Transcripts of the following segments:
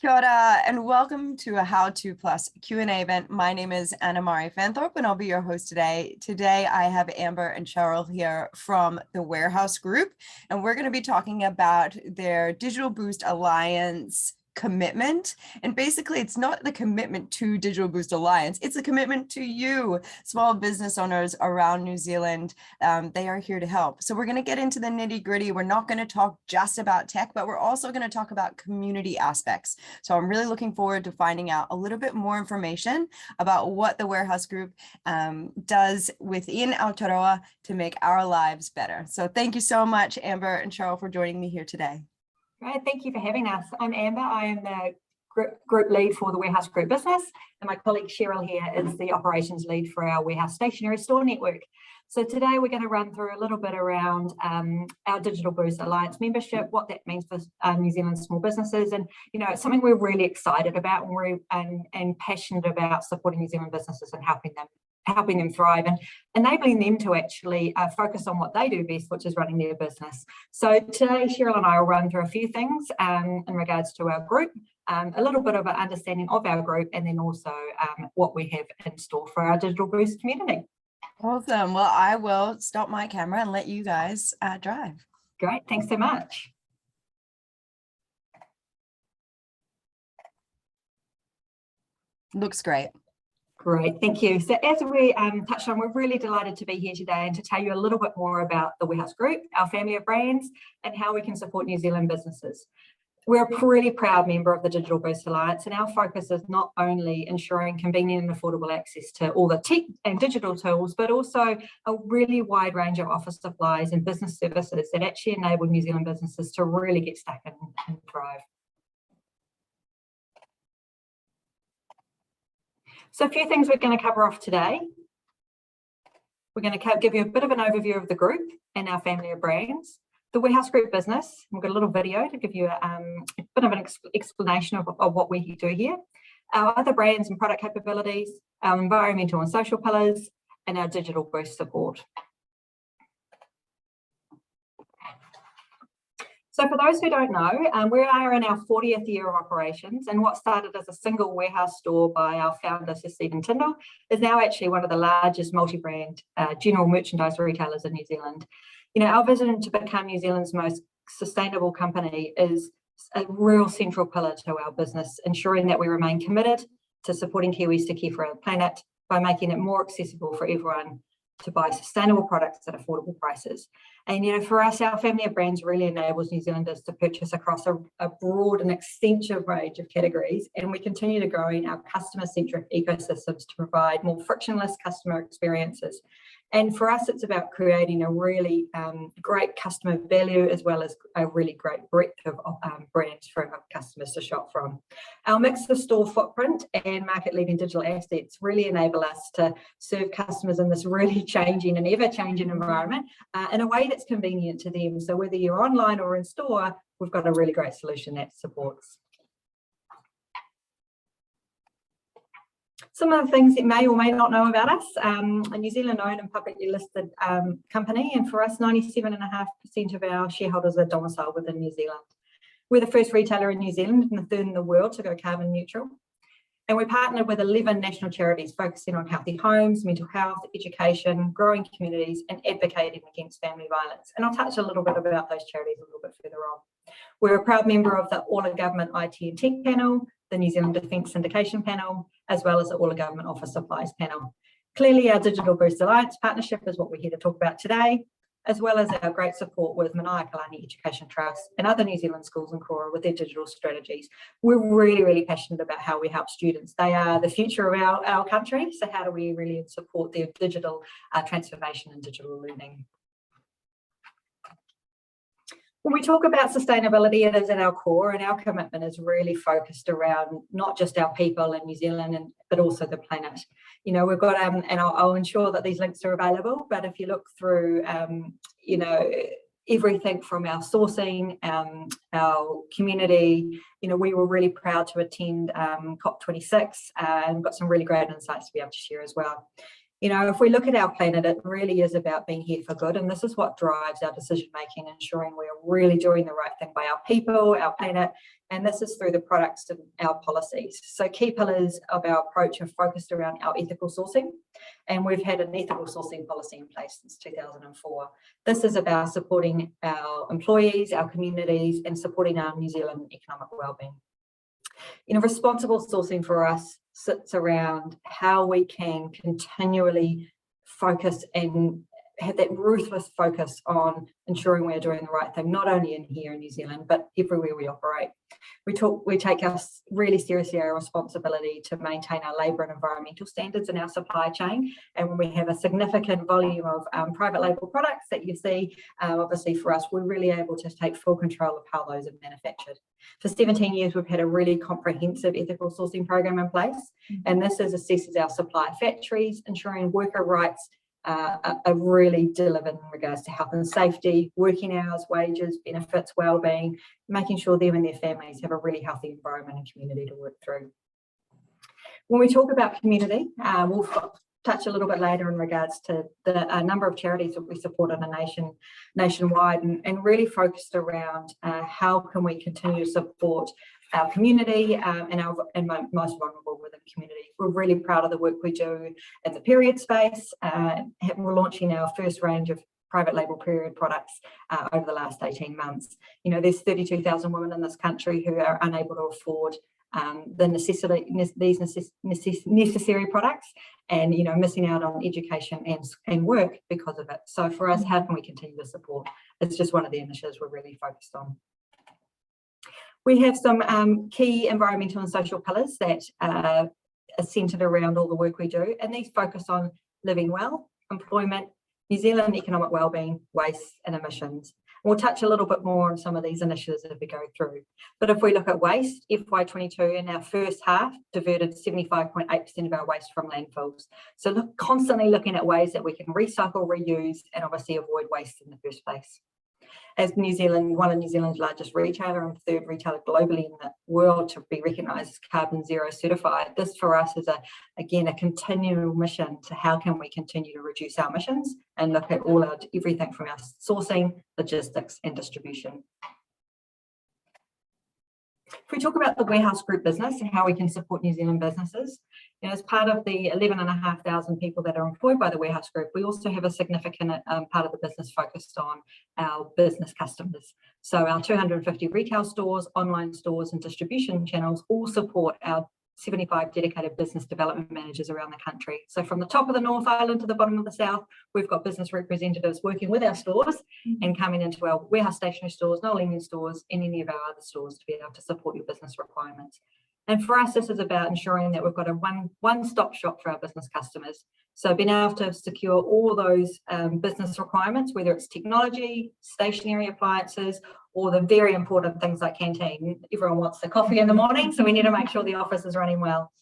Kia ora, and welcome to a How To Plus Q&A event. My name is Anamari Fanthorpe, and I'll be your host today. Today, I have Amber and Cheryl here from the Warehouse Group, and we're going to be talking about their Digital Boost Alliance commitment. And basically, it's not the commitment to Digital Boost Alliance, it's a commitment to you, small business owners around New Zealand. They are here to help. So we're going to get into the nitty gritty. We're not going to talk just about tech, but we're also going to talk about community aspects. So I'm really looking forward to finding out a little bit more information about what the Warehouse Group does within Aotearoa to make our lives better. So thank you so much, Amber and Cheryl, for joining me here today. Great, thank you for having us. I'm Amber. I am the group lead for the Warehouse Group business, and my colleague Cheryl here is the operations lead for our warehouse stationery store network. So today we're going to run through a little bit around our Digital Boost Alliance membership, what that means for New Zealand small businesses, and it's something we're really excited about and passionate about supporting New Zealand businesses and helping them thrive and enabling them to actually focus on what they do best, which is running their business. So today, Cheryl and I will run through a few things in regards to our group, a little bit of an understanding of our group, and then also what we have in store for our Digital Boost community. Awesome. Well, I will stop my camera and let you guys drive. Great. Thanks so much. Looks great. Great, thank you. So as we touched on, we're really delighted to be here today and to tell you a little bit more about the Warehouse Group, our family of brands, and how we can support New Zealand businesses. We're a pretty proud member of the Digital Boost Alliance, and our focus is not only ensuring convenient and affordable access to all the tech and digital tools, but also a really wide range of office supplies and business services that actually enable New Zealand businesses to really get stuck in and thrive. So a few things we're going to cover off today. We're going to give you a bit of an overview of the group and our family of brands, the Warehouse Group business. We've got a little video to give you a bit of an explanation of what we do here, our other brands and product capabilities, our environmental and social pillars, and our Digital Boost support. So for those who don't know, we are in our 40th year of operations, and what started as a single warehouse store by our founder, Sir Stephen Tyndall, is now actually one of the largest multi-brand general merchandise retailers in New Zealand. Our vision to become New Zealand's most sustainable company is a real central pillar to our business, ensuring that we remain committed to supporting Kiwis to care for our planet by making it more accessible for everyone to buy sustainable products at affordable prices. And for us, our family of brands really enables New Zealanders to purchase across a broad and extensive range of categories, and we continue to grow in our customer-centric ecosystems to provide more frictionless customer experiences. And for us, it's about creating a really great customer value, as well as a really great breadth of brands for our customers to shop from. Our mix of store footprint and market-leading digital assets really enable us to serve customers in this really changing and ever-changing environment in a way that's convenient to them. So whether you're online or in store, we've got a really great solution that supports. Some of the things that you may or may not know about us, a New Zealand-owned and publicly listed company, and for us, 97.5% of our shareholders are domiciled within New Zealand. We're the first retailer in New Zealand and the third in the world to go carbon neutral. And we're partnered with 11 national charities focusing on healthy homes, mental health, education, growing communities, and advocating against family violence. And I'll touch a little bit about those charities a little bit further on. We're a proud member of the All Government IT and Tech panel, the New Zealand Defence Syndication panel, as well as the All Government Office Supplies panel. Clearly, our Digital Boost Alliance partnership is what we're here to talk about today, as well as our great support with Manaia-Kalani Education Trust and other New Zealand schools and Kora with their digital strategies. We're really, really passionate about how we help students. They are the future of our country, so how do we really support their digital transformation and digital learning? When we talk about sustainability, it is at our core, and our commitment is really focused around not just our people in New Zealand, but also the planet. We've got, and I'll ensure that these links are available, but if you look through, everything from our sourcing, our community, we were really proud to attend COP26 and got some really great insights to be able to share as well. If we look at our planet, it really is about being here for good. And this is what drives our decision making, ensuring we're really doing the right thing by our people, our planet. And this is through the products and our policies. So key pillars of our approach are focused around our ethical sourcing. And we've had an ethical sourcing policy in place since 2004. This is about supporting our employees, our communities, and supporting our New Zealand economic wellbeing. Responsible sourcing for us sits around how we can continually focus and have that ruthless focus on ensuring we're doing the right thing, not only in here in New Zealand, but everywhere we operate. We take us really seriously our responsibility to maintain our labour and environmental standards in our supply chain. And when we have a significant volume of private label products that you see, obviously for us, we're really able to take full control of how those are manufactured. For 17 years, we've had a really comprehensive ethical sourcing program in place. And this assesses our supply factories, ensuring worker rights are really delivered in regards to health and safety, working hours, wages, benefits, wellbeing, making sure them and their families have a really healthy environment and community to work through. When we talk about community, we'll touch a little bit later in regards to the number of charities that we support on a nationwide and really focused around how can we continue to support our community and most vulnerable within the community. We're really proud of the work we do in the period space. We're launching our first range of private label period products over the last 18 months. There's 32,000 women in this country who are unable to afford these necessary products and missing out on education and work because of it. So for us, how can we continue to support? It's just one of the initiatives we're really focused on. We have some key environmental and social pillars that are centred around all the work we do, and these focus on living well, employment, New Zealand economic wellbeing, waste and emissions. We'll touch a little bit more on some of these initiatives as we go through. But if we look at waste, FY22 in our first half diverted 75.8% of our waste from landfills. So constantly looking at ways that we can recycle, reuse, and obviously avoid waste in the first place. As one of New Zealand's largest retailer and third retailer globally in the world to be recognised as carbon zero certified, this for us is again a continual mission to how can we continue to reduce our emissions and look at everything from our sourcing, logistics and distribution. If we talk about the warehouse group business and how we can support New Zealand businesses, as part of the 11,500 people that are employed by the warehouse group, we also have a significant part of the business focused on our business customers. So our 250 retail stores, online stores and distribution channels all support our 75 dedicated business development managers around the country. So from the top of the North Island to the bottom of the South, we've got business representatives working with our stores and coming into our warehouse stationery stores, Noel Leeming stores, and any of our other stores to be able to support your business requirements. And for us, this is about ensuring that we've got a one-stop shop for our business customers. So being able to secure all those business requirements, whether it's technology, stationery appliances, or the very important things like canteen. Everyone wants the coffee in the morning, so we need to make sure the office is running well.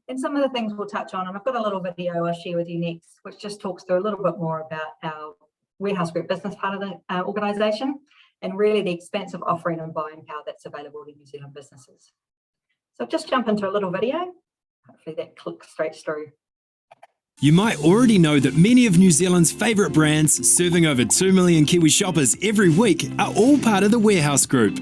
And some of the things we'll touch on, and I've got a little video I'll share with you next, which just talks through a little bit more about our warehouse group business part of the organisation, and really the expansive offering and buying power that's available to New Zealand businesses. So just jump into a little video. Hopefully that clicks straight through. You might already know that many of New Zealand's favourite brands, serving over 2 million Kiwi shoppers every week, are all part of the Warehouse Group.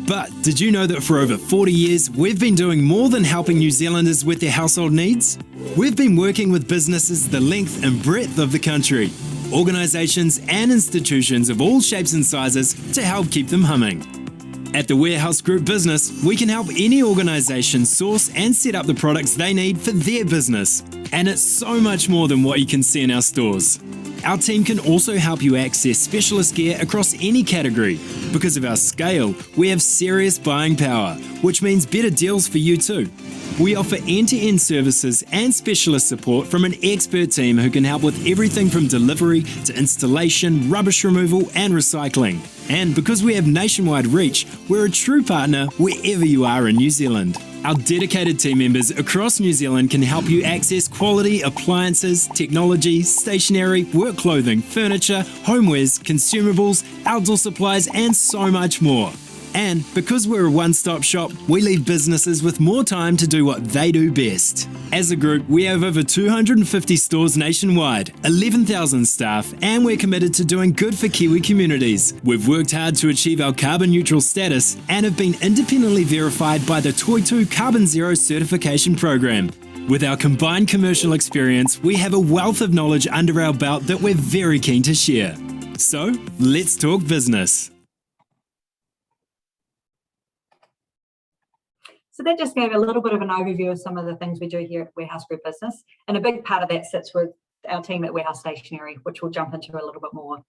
But did you know that for over 40 years, we've been doing more than helping New Zealanders with their household needs? We've been working with businesses the length and breadth of the country, organisations and institutions of all shapes and sizes to help keep them humming. At the Warehouse Group Business, we can help any organisation source and set up the products they need for their business. And it's so much more than what you can see in our stores. Our team can also help you access specialist gear across any category. Because of our scale, we have serious buying power, which means better deals for you too. We offer end-to-end services and specialist support from an expert team who can help with everything from delivery to installation, rubbish removal and recycling. And because we have nationwide reach, we're a true partner wherever you are in New Zealand. Our dedicated team members across New Zealand can help you access quality appliances, technology, stationery, work clothing, furniture, homewares, consumables, outdoor supplies and so much more. And because we're a one-stop shop, we leave businesses with more time to do what they do best. As a group, we have over 250 stores nationwide, 11,000 staff, and we're committed to doing good for Kiwi communities. We've worked hard to achieve our carbon neutral status and have been independently verified by the Toitu Carbon Zero certification program. With our combined commercial experience, we have a wealth of knowledge under our belt that we're very keen to share. So, let's talk business. So that just gave a little bit of an overview of some of the things we do here at Warehouse Group Business. And a big part of that sits with our team at Warehouse Stationery, which we'll jump into a little bit more.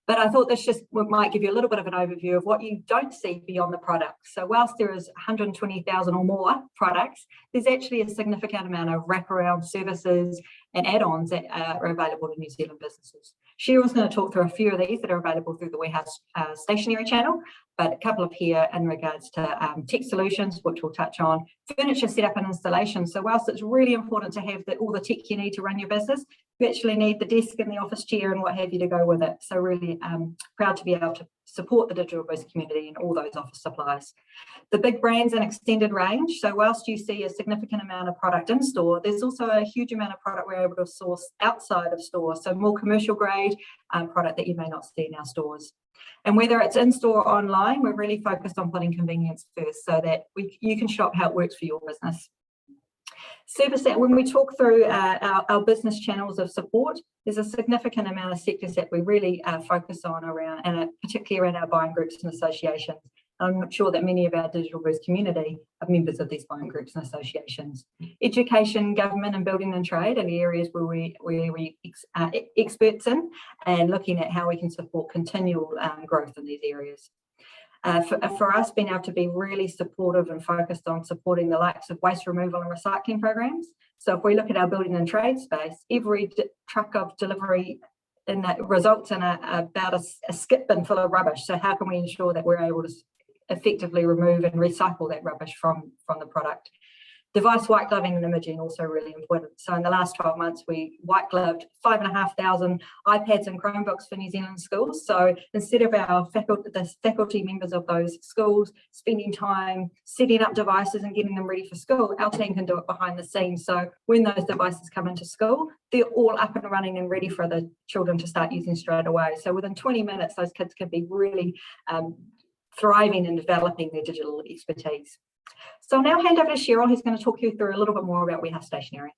But I thought this just might give you a little bit of an overview of what you don't see beyond the product. So whilst there is 120,000 or more products, there's actually a significant amount of wraparound services and add-ons that are available to New Zealand businesses. Cheryl's going to talk through a few of these that are available through the Warehouse Stationery channel, but a couple of here in regards to tech solutions, which we'll touch on, furniture setup and installation. So whilst it's really important to have all the tech you need to run your business, you actually need the desk and the office chair and what have you to go with it. So really proud to be able to support the Digital Boost community and all those office supplies. The big brands and extended range. So whilst you see a significant amount of product in store, there's also a huge amount of product we're able to source outside of store. So more commercial grade product that you may not see in our stores. And whether it's in store or online, we're really focused on putting convenience first so that you can shop how it works for your business. Service that when we talk through our business channels of support, there's a significant amount of sectors that we really focus on around, and particularly around our buying groups and associations. I'm sure that many of our Digital Boost community are members of these buying groups and associations. Education, government and building and trade are the areas where we experts in, and looking at how we can support continual growth in these areas. For us, being able to be really supportive and focused on supporting the likes of waste removal and recycling programs. So if we look at our building and trade space, every truck of delivery in that results in about a skip bin full of rubbish. So how can we ensure that we're able to effectively remove and recycle that rubbish from the product? Device white gloving and imaging also really important. So in the last 12 months, we white gloved 5,500 iPads and Chromebooks for New Zealand schools. So instead of the faculty members of those schools spending time setting up devices and getting them ready for school, our team can do it behind the scenes. So when those devices come into school, they're all up and running and ready for the children to start using straight away. So within 20 minutes, those kids can be really thriving and developing their digital expertise. So I'll now hand over to Cheryl, who's going to talk you through a little bit more about Warehouse Stationery.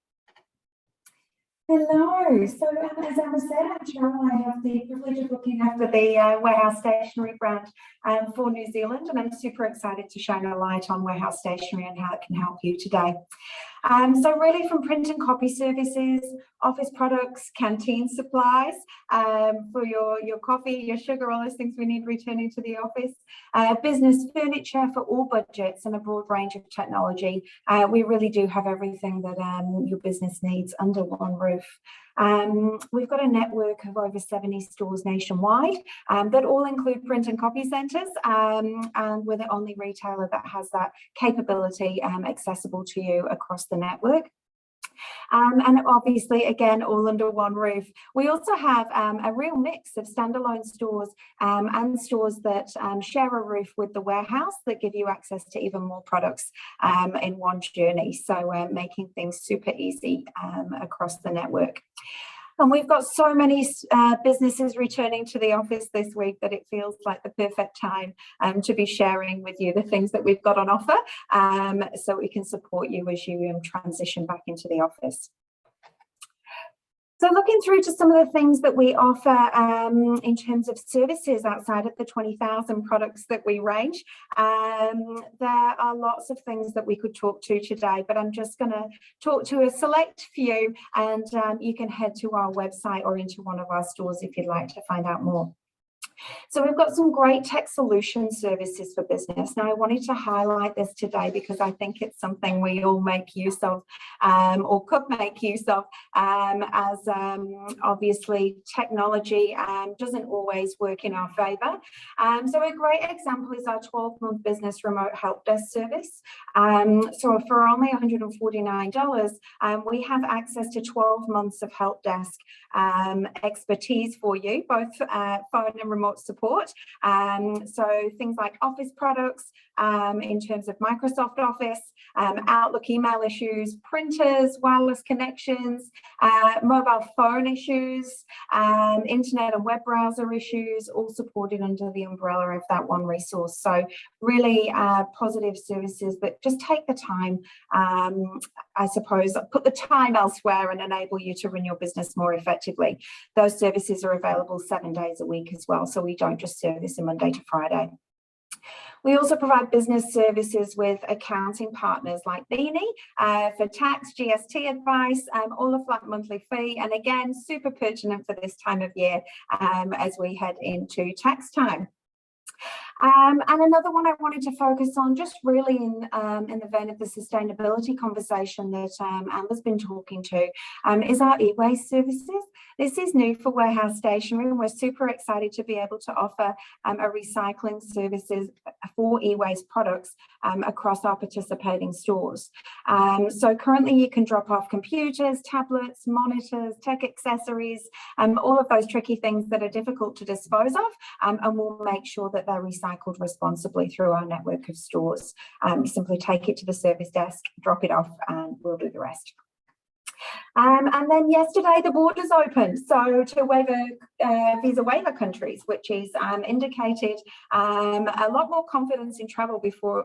Hello. So as Emma said, I'm Cheryl. I have the privilege of looking after the Warehouse Stationery brand for New Zealand, and I'm super excited to shine a light on Warehouse Stationery and how it can help you today. So really from print and copy services, office products, canteen supplies for your coffee, your sugar, all those things we need returning to the office, business furniture for all budgets and a broad range of technology. We really do have everything that your business needs under one roof. We've got a network of over 70 stores nationwide that all include print and copy centres, and we're the only retailer that has that capability accessible to you across the network. And obviously, again, all under one roof. We also have a real mix of standalone stores and stores that share a roof with the warehouse that give you access to even more products in one journey. So making things super easy across the network. And we've got so many businesses returning to the office this week that it feels like the perfect time to be sharing with you the things that we've got on offer so we can support you as you transition back into the office. So looking through to some of the things that we offer in terms of services outside of the 20,000 products that we range, there are lots of things that we could talk to today, but I'm just going to talk to a select few, and you can head to our website or into one of our stores if you'd like to find out more. So we've got some great tech solution services for business. Now, I wanted to highlight this today because I think it's something we all make use of or could make use of as obviously technology doesn't always work in our favour. So a great example is our 12-month business remote help desk service. So for only $149, we have access to 12 months of help desk expertise for you, both phone and remote support. So things like office products, in terms of Microsoft Office, Outlook email issues, printers, wireless connections, mobile phone issues, internet and web browser issues, all supported under the umbrella of that one resource. So really positive services that just take the time, I suppose, put the time elsewhere and enable you to run your business more effectively. Those services are available 7 days a week as well, so we don't just service them Monday to Friday. We also provide business services with accounting partners like Beattie for tax, GST advice, all a flat monthly fee, and again, super pertinent for this time of year as we head into tax time. And another one I wanted to focus on, just really in the vein of the sustainability conversation that Amber's been talking to, is our e-waste services. This is new for Warehouse Stationery, and we're super excited to be able to offer a recycling services for e-waste products across our participating stores. So currently you can drop off computers, tablets, monitors, tech accessories, all of those tricky things that are difficult to dispose of, and we'll make sure that they're recycled responsibly through our network of stores. Simply take it to the service desk, drop it off, and we'll do the rest. And then yesterday the borders opened, so to visa waiver countries, which is indicated a lot more confidence in travel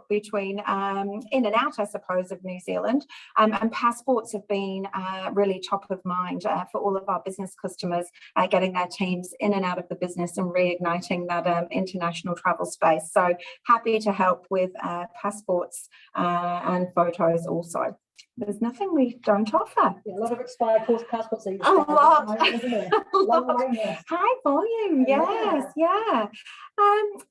between in and out, I suppose, of New Zealand, and passports have been really top of mind for all of our business customers, getting their teams in and out of the business and reigniting that international travel space. So happy to help with passports and photos also. There's nothing we don't offer. Yeah, a lot of expired passports. A lot. Isn't there? High volume, yes, yeah. And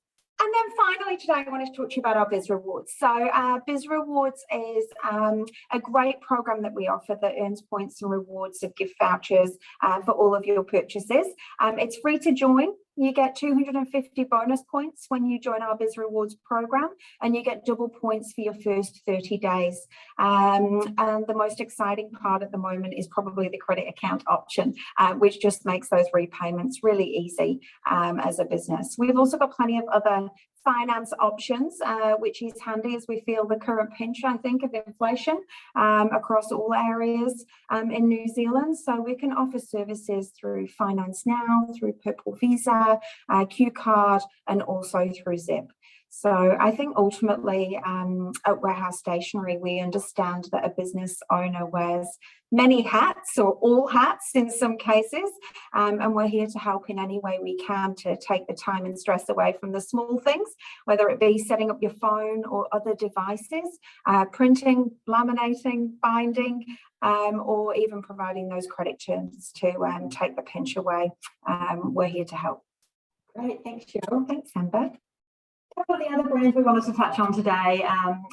then finally today I wanted to talk to you about our Biz Rewards. So Biz Rewards is a great program that we offer that earns points and rewards of gift vouchers for all of your purchases. It's free to join. You get 250 bonus points when you join our Biz Rewards program, and you get double points for your first 30 days. And the most exciting part at the moment is probably the credit account option, which just makes those repayments really easy as a business. We've also got plenty of other finance options, which is handy as we feel the current pinch, I think, of inflation across all areas in New Zealand. So we can offer services through Finance Now, through Purple Visa, Q Card, and also through Zip. So I think ultimately at Warehouse Stationery, we understand that a business owner wears many hats, or all hats in some cases, and we're here to help in any way we can to take the time and stress away from the small things, whether it be setting up your phone or other devices, printing, laminating, binding, or even providing those credit terms to take the pinch away. We're here to help. Great, thanks, Cheryl. Thanks, Amber. A couple of the other brands we wanted to touch on today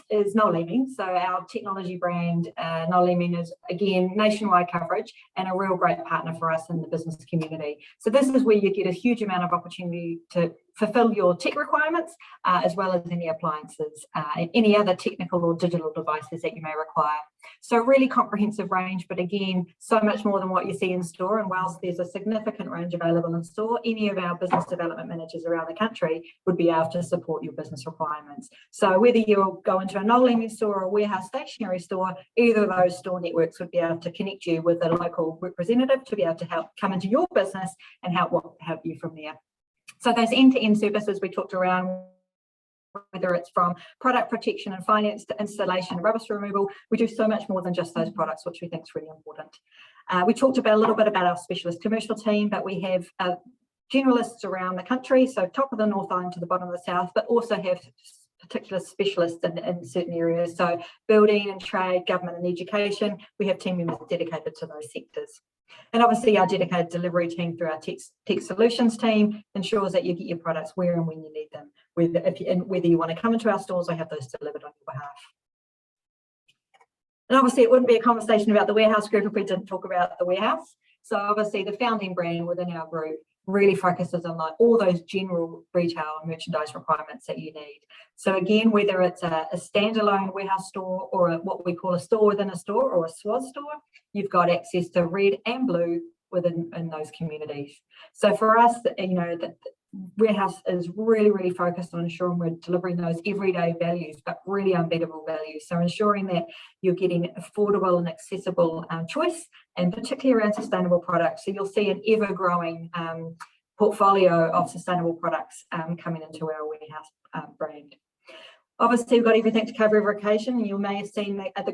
is Noel Leeming. So our technology brand, Noel Leeming, is again nationwide coverage and a real great partner for us in the business community. So this is where you get a huge amount of opportunity to fulfill your tech requirements, as well as any appliances and any other technical or digital devices that you may require. So really comprehensive range, but again, so much more than what you see in store. And whilst there's a significant range available in store, any of our business development managers around the country would be able to support your business requirements. So whether you go into a Noel Leeming store or a Warehouse Stationery store, either of those store networks would be able to connect you with a local representative to be able to help come into your business and help you from there. So those end-to-end services we talked around, whether it's from product protection and finance to installation and rubbish removal, we do so much more than just those products, which we think is really important. We talked about a little bit about our specialist commercial team, but we have generalists around the country, so top of the North Island to the bottom of the South, but also have particular specialists in certain areas. So building and trade, government and education, we have team members dedicated to those sectors. And obviously our dedicated delivery team through our tech solutions team ensures that you get your products where and when you need them, whether you want to come into our stores or have those delivered on your behalf. And obviously it wouldn't be a conversation about the Warehouse Group if we didn't talk about the Warehouse. So obviously the founding brand within our group really focuses on like all those general retail and merchandise requirements that you need. So again, whether it's a standalone warehouse store or what we call a store within a store or a SWAS store, you've got access to red and blue within those communities. So for us, you know, Warehouse is really, really focused on ensuring we're delivering those everyday values, but really unbeatable values. So ensuring that you're getting affordable and accessible choice, and particularly around sustainable products. So you'll see an ever-growing portfolio of sustainable products coming into our Warehouse brand. Obviously, we've got everything to cover every occasion. You may have seen the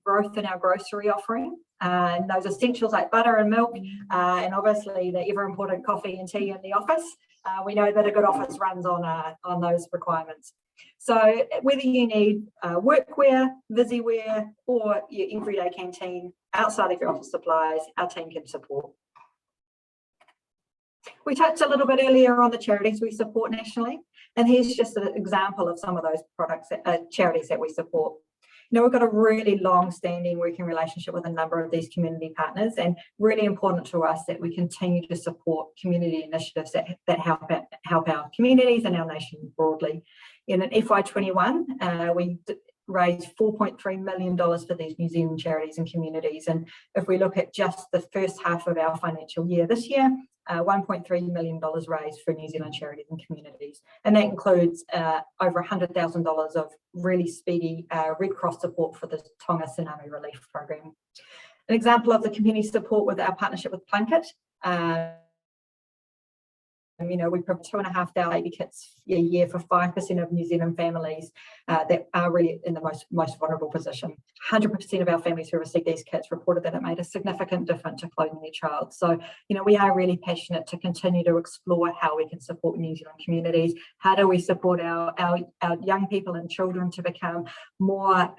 growth in our grocery offering, and those essentials like butter and milk, and obviously the ever-important coffee and tea in the office. We know that a good office runs on those requirements. So whether you need workwear, VisiWear, or your everyday canteen outside of your office supplies, our team can support. We touched a little bit earlier on the charities we support nationally, and here's just an example of some of those products, charities that we support. You know, we've got a really long-standing working relationship with a number of these community partners, and really important to us that we continue to support community initiatives that help our communities and our nation broadly. In FY21, we raised $4.3 million for these New Zealand charities and communities, and if we look at just the first half of our financial year this year, $1.3 million raised for New Zealand charities and communities, and that includes over $100,000 of really speedy Red Cross support for the Tonga Tsunami Relief Program. An example of the community support with our partnership with Plunket. You know, we provide 2,500 baby kits a year for 5% of New Zealand families that are really in the most vulnerable position. 100% of our families who received these kits reported that it made a significant difference to clothing their child. So, you know, we are really passionate to continue to explore how we can support New Zealand communities. How do we support our young people and children to become more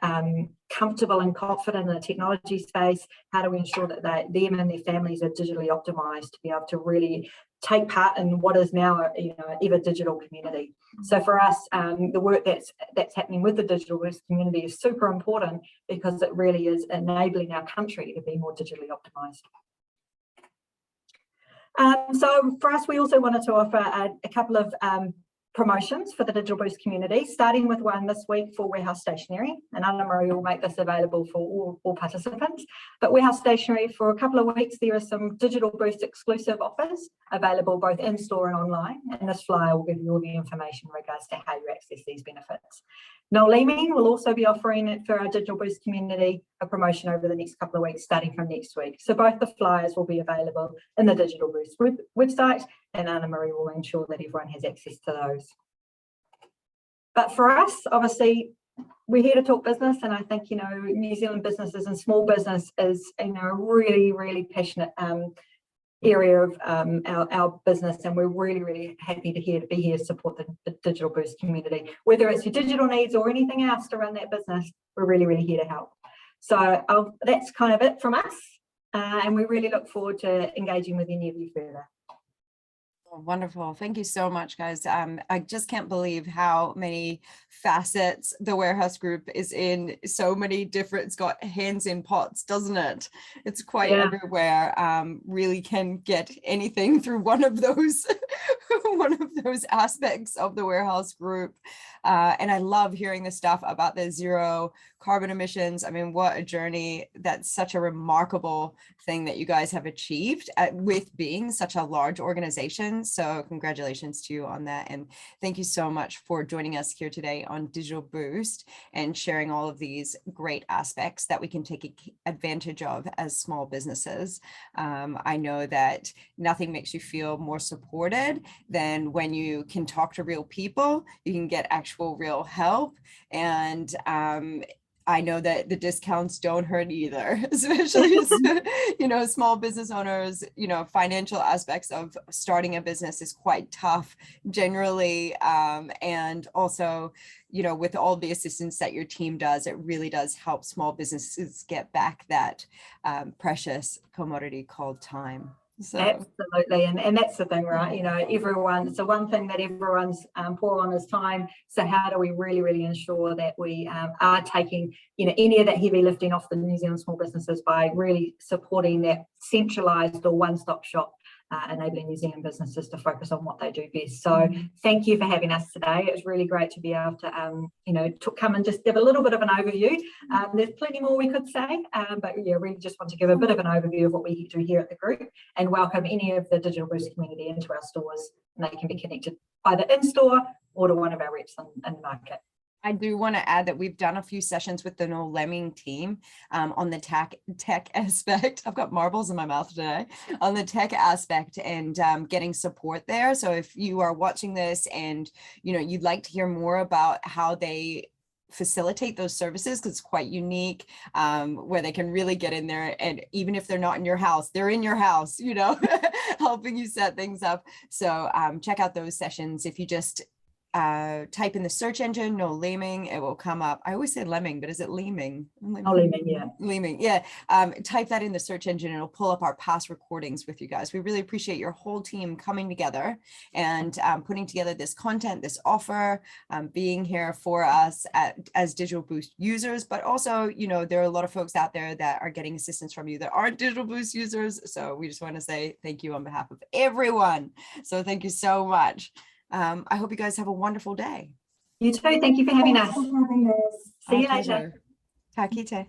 comfortable and confident in the technology space? How do we ensure that them and their families are digitally optimized to be able to really take part in what is now an ever digital community? So for us, the work that's happening with the digital community is super important, because it really is enabling our country to be more digitally optimized. So for us, we also wanted to offer a couple of promotions for the Digital Boost community, starting with one this week for Warehouse Stationery, and Anamari will make this available for all participants. But Warehouse Stationery, for a couple of weeks, there are some Digital Boost exclusive offers available both in-store and online, and this flyer will give you all the information in regards to how you access these benefits. Noel Leeming will also be offering it for our Digital Boost community, a promotion over the next couple of weeks, starting from next week. So both the flyers will be available in the Digital Boost website, and Anamari will ensure that everyone has access to those. But for us, obviously, we're here to talk business, and I think, you know, New Zealand businesses and small business is, you know, a really, really passionate area of our business, and we're really, really happy to be here to support the Digital Boost community. Whether it's your digital needs or anything else to run that business, we're really, really here to help. So that's kind of it from us, and we really look forward to engaging with any of you further. Wonderful. Thank you so much, guys. I just can't believe how many facets the Warehouse Group is in. So many different, it's got hands in pots, doesn't it? It's quite everywhere. Really can get anything through one of those aspects of the Warehouse Group. And I love hearing the stuff about the zero carbon emissions. I mean, what a journey. That's such a remarkable thing that you guys have achieved with being such a large organization. So congratulations to you on that. And thank you so much for joining us here today on Digital Boost and sharing all of these great aspects that we can take advantage of as small businesses. I know that nothing makes you feel more supported than when you can talk to real people, you can get actual real help, and I know that the discounts don't hurt either, especially as, you know, small business owners. You know, financial aspects of starting a business is quite tough generally. And also, you know, with all the assistance that your team does, it really does help small businesses get back that precious commodity called time. So. Absolutely, and that's the thing, right? You know, it's the one thing that everyone's poor on is time. So how do we really ensure that we are taking, you know, any of that heavy lifting off the New Zealand small businesses by really supporting that centralised or one-stop shop enabling New Zealand businesses to focus on what they do best. So thank you for having us today. It was really great to be able to, to come and just give a little bit of an overview. There's plenty more we could say, but yeah, really just want to give a bit of an overview of what we do here at the group and welcome any of the Digital Boost community into our stores, and they can be connected either in-store or to one of our reps in market. I do want to add that we've done a few sessions with the No Lemming team on the tech aspect. I've got marbles in my mouth today on the tech aspect and getting support there. So if you are watching this and you'd like to hear more about how they facilitate those services, because it's quite unique, where they can really get in there, and even if they're not in your house, they're in your house, helping you set things up. So check out those sessions. If you just type in the search engine No Lemming, it will come up. I always say lemming, but is it lemming? Lemming, yeah. Lemming, yeah. Type that in the search engine and it'll pull up our past recordings with you guys. We really appreciate your whole team coming together and putting together this content, this offer, being here for us as Digital Boost users, but also, there are a lot of folks out there that are getting assistance from you that aren't Digital Boost users. So we just want to say thank you on behalf of everyone. So thank you so much. I hope you guys have a wonderful day. You too. Thank you for having us. Thanks for having us. See you later. Ta kite.